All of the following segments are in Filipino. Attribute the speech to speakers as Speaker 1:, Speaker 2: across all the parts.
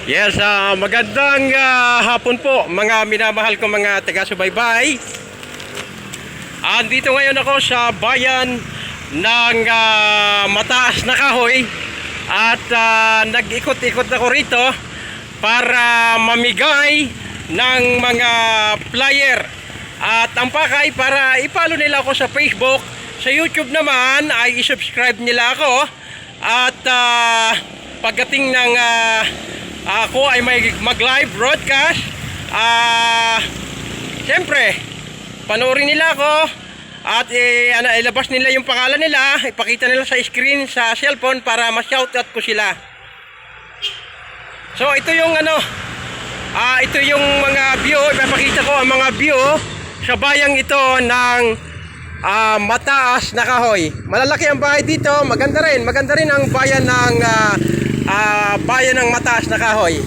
Speaker 1: Yes, magandang hapon po mga minamahal ko mga taga-subaybay. Andito ngayon ako sa bayan ng Mataas na Kahoy at nag-ikot-ikot ako rito para mamigay ng mga flyer at ang pakay para ipalo nila ako sa Facebook. Sa YouTube naman ay i-subscribe nila ako at pagdating ng ako ay may mag-live broadcast, siyempre panoorin nila ako at ilabas nila yung pangalan nila, ipakita nila sa screen sa cellphone para ma-shoutout ko sila. So ito yung ito yung mga view, ipapakita ko ang mga view sa bayang ito ng Mataas na Kahoy. Malalaki ang bahay dito, maganda rin ang bayan ng Mataas na Kahoy.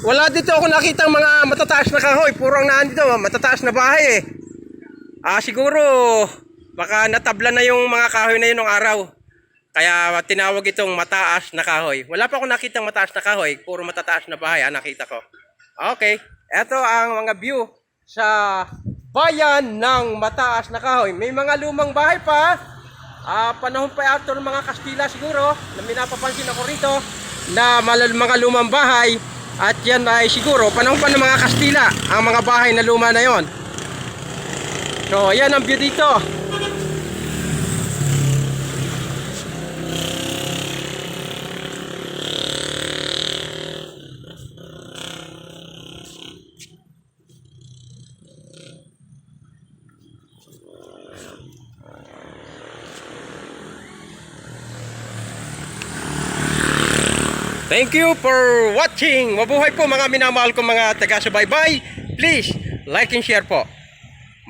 Speaker 1: Wala dito ako nakitang mga matataas na kahoy, puro ang naandito matataas na bahay siguro baka natabla na yung mga kahoy na yun ng araw, kaya tinawag itong Mataas na Kahoy. Wala pa ako nakitang mataas na kahoy, puro matataas na bahay nakita ko. Okay, eto ang mga view sa bayan ng Mataas na Kahoy. May mga lumang bahay pa, panahon pa ito ng mga Kastila siguro na minapapansin ako rito na mga lumang bahay, at yan ay siguro panahon pa ng mga Kastila ang mga bahay na luma na yon. So yan ang view dito. Thank you for watching. Mabuhay po mga minamahal ko mga taga-subaybay. Please like and share po.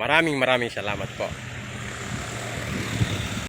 Speaker 1: Maraming salamat po.